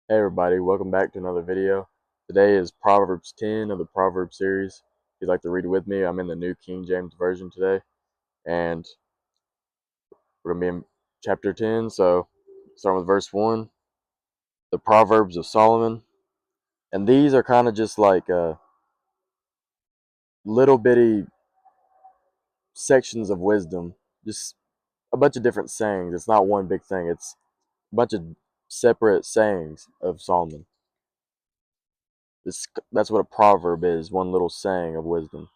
Hey everybody, welcome back to another video. Today is Proverbs 10 of the Proverb series. If you'd like to read with me, I'm in the New King James Version today, and we're going to be in chapter 10. So, starting with verse 1, the Proverbs of Solomon. And these are kind of just like little bitty sections of wisdom, just a bunch of different sayings. It's not one big thing, it's a bunch of separate sayings of Solomon. That's what a proverb is, one little saying of wisdom.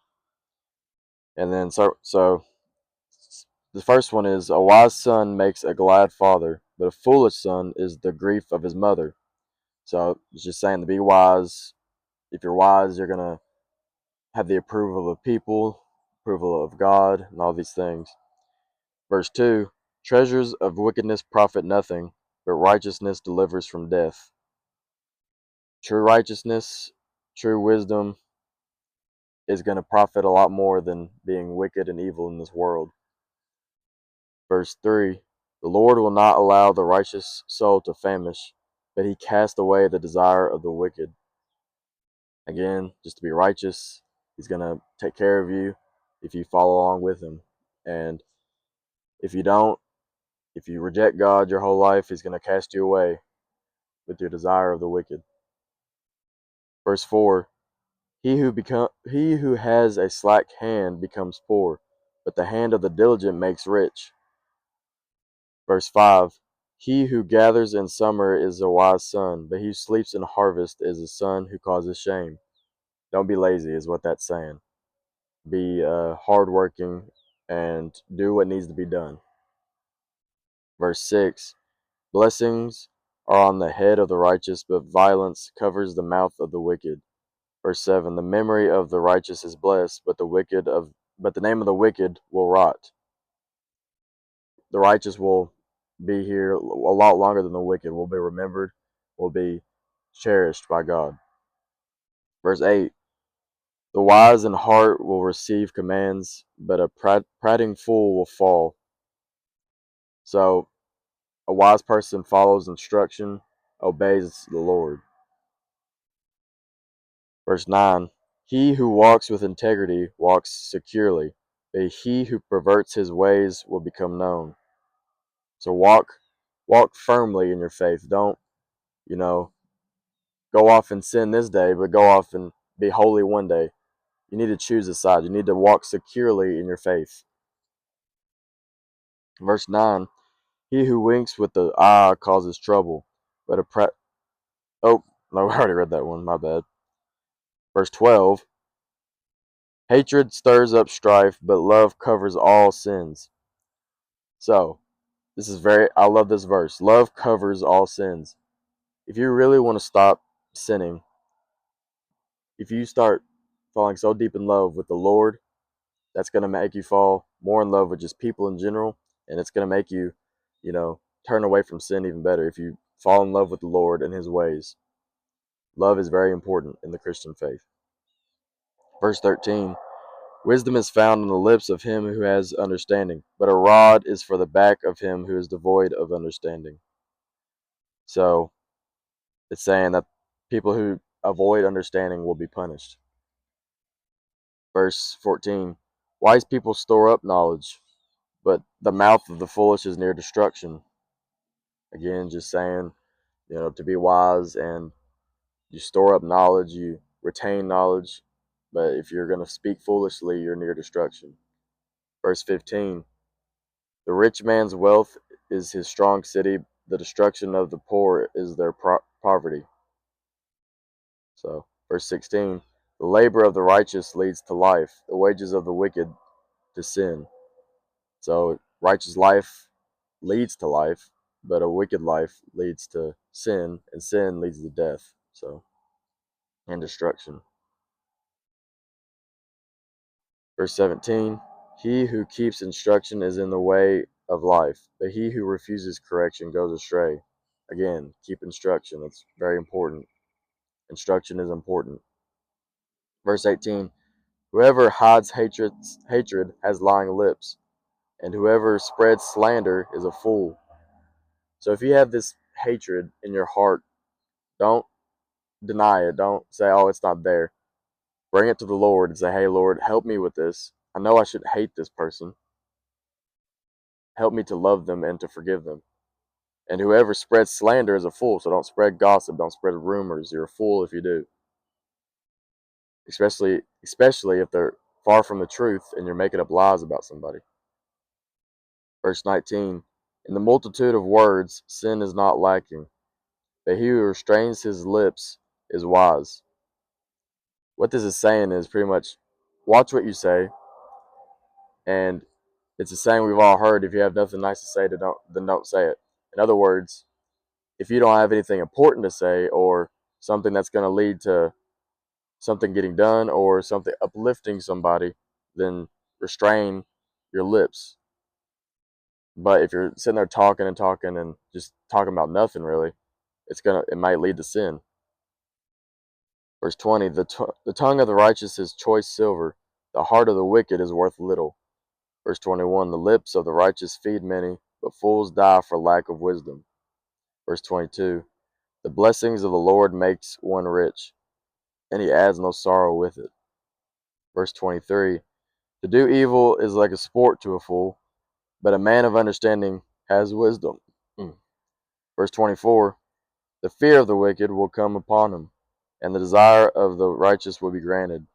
And then so the first one is, a wise son makes a glad father, but a foolish son is the grief of his mother. So it's just saying to be wise. If you're wise, you're going to have the approval of people, approval of God, and all these things. Verse 2, treasures of wickedness profit nothing, but righteousness delivers from death. True righteousness, true wisdom is going to profit a lot more than being wicked and evil in this world. Verse 3, the Lord will not allow the righteous soul to famish, but he cast away the desire of the wicked. Again, just to be righteous, he's going to take care of you if you follow along with him. And if you don't, if you reject God your whole life, he's going to cast you away with your desire of the wicked. Verse 4, he who has a slack hand becomes poor, but the hand of the diligent makes rich. Verse 5, he who gathers in summer is a wise son, but he who sleeps in harvest is a son who causes shame. Don't be lazy, is what that's saying. Be hardworking and do what needs to be done. Verse 6, blessings are on the head of the righteous, but violence covers the mouth of the wicked. Verse 7, the memory of the righteous is blessed, but the name of the wicked will rot. The righteous will be here a lot longer than the wicked, will be remembered, will be cherished by God. Verse 8, the wise in heart will receive commands, but a prating fool will fall. So a wise person follows instruction, obeys the Lord. Verse 9, he who walks with integrity walks securely, but he who perverts his ways will become known. So walk firmly in your faith. Don't, you know, go off and sin this day, but go off and be holy one day. You need to choose a side. You need to walk securely in your faith. Verse 9, he who winks with the eye causes trouble, but oh, no, I already read that one, my bad. Verse 12, hatred stirs up strife, but love covers all sins. So, I love this verse. Love covers all sins. If you really want to stop sinning, if you start falling so deep in love with the Lord, that's going to make you fall more in love with just people in general, and it's going to make you, turn away from sin even better if you fall in love with the Lord and his ways. Love is very important in the Christian faith. Verse 13, wisdom is found in the lips of him who has understanding, but a rod is for the back of him who is devoid of understanding. So it's saying that people who avoid understanding will be punished. Verse 14, wise people store up knowledge, but the mouth of the foolish is near destruction. Again, just saying, to be wise, and you store up knowledge, you retain knowledge, but if you're going to speak foolishly, you're near destruction. Verse 15, the rich man's wealth is his strong city, the destruction of the poor is their poverty. So, verse 16, the labor of the righteous leads to life, the wages of the wicked to sin. So, righteous life leads to life, but a wicked life leads to sin, and sin leads to death. So, and destruction. Verse 17, he who keeps instruction is in the way of life, but he who refuses correction goes astray. Again, keep instruction. That's very important. Instruction is important. Verse 18, whoever hides hatred has lying lips, and whoever spreads slander is a fool. So if you have this hatred in your heart, Don't deny it. Don't say, oh, it's not there. Bring it to the Lord and say, hey, Lord, help me with this. I know I should hate this person. Help me to love them and to forgive them. And whoever spreads slander is a fool. So don't spread gossip. Don't spread rumors. You're a fool if you do. Especially if they're far from the truth and you're making up lies about somebody. Verse 19, in the multitude of words, sin is not lacking, but he who restrains his lips is wise. What this is saying is pretty much watch what you say, and it's a saying we've all heard: if you have nothing nice to say, then don't say it. In other words, if you don't have anything important to say or something that's going to lead to something getting done or something uplifting somebody, then restrain your lips. But if you're sitting there talking and just talking about nothing really, it might lead to sin. Verse 20, the tongue of the righteous is choice silver, the heart of the wicked is worth little. Verse 21, the lips of the righteous feed many, but fools die for lack of wisdom. Verse 22, the blessings of the Lord makes one rich, and he adds no sorrow with it. Verse 23, to do evil is like a sport to a fool, but a man of understanding has wisdom. Verse 24, the fear of the wicked will come upon him, and the desire of the righteous will be granted.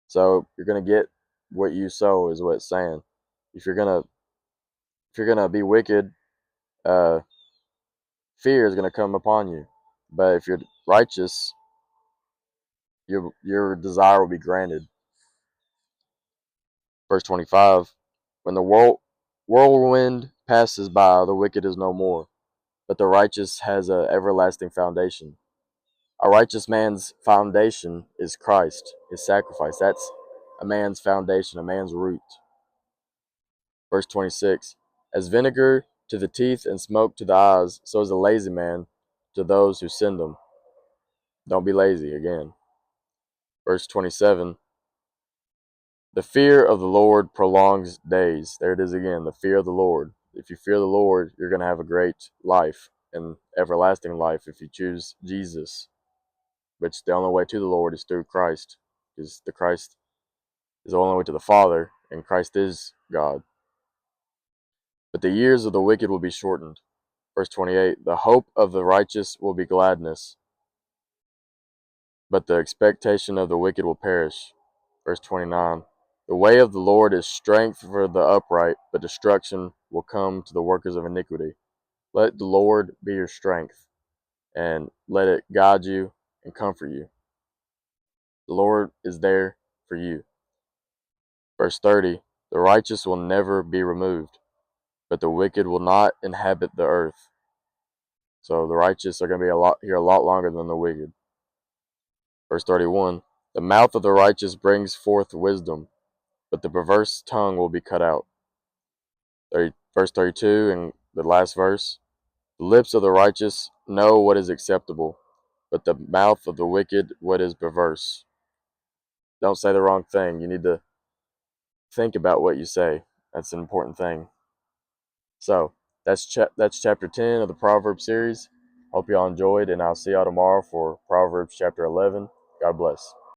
So you're gonna get what you sow, is what it's saying. If you're gonna be wicked, uh, fear is gonna come upon you. But if you're righteous, your desire will be granted. Verse 25, when the whirlwind passes by, the wicked is no more, but the righteous has an everlasting foundation. A righteous man's foundation is Christ, his sacrifice. That's a man's foundation, a man's root. Verse 26, as vinegar to the teeth and smoke to the eyes, so is a lazy man to those who send him. Don't be lazy again. Verse 27, the fear of the Lord prolongs days. There it is again, the fear of the Lord. If you fear the Lord, you're going to have a great life and everlasting life if you choose Jesus, which the only way to the Lord is through Christ, because the Christ is the only way to the Father, and Christ is God. But the years of the wicked will be shortened. Verse 28, the hope of the righteous will be gladness, but the expectation of the wicked will perish. Verse 29, the way of the Lord is strength for the upright, but destruction will come to the workers of iniquity. Let the Lord be your strength, and let it guide you and comfort you. The Lord is there for you. Verse 30, the righteous will never be removed, but the wicked will not inhabit the earth. So the righteous are going to be here a lot longer than the wicked. Verse 31, the mouth of the righteous brings forth wisdom, but the perverse tongue will be cut out. Verse 32 and the last verse, the lips of the righteous know what is acceptable, but the mouth of the wicked what is perverse. Don't say the wrong thing. You need to think about what you say. That's an important thing. So that's chapter 10 of the Proverb series. Hope y'all enjoyed, and I'll see y'all tomorrow for Proverbs chapter 11. God bless.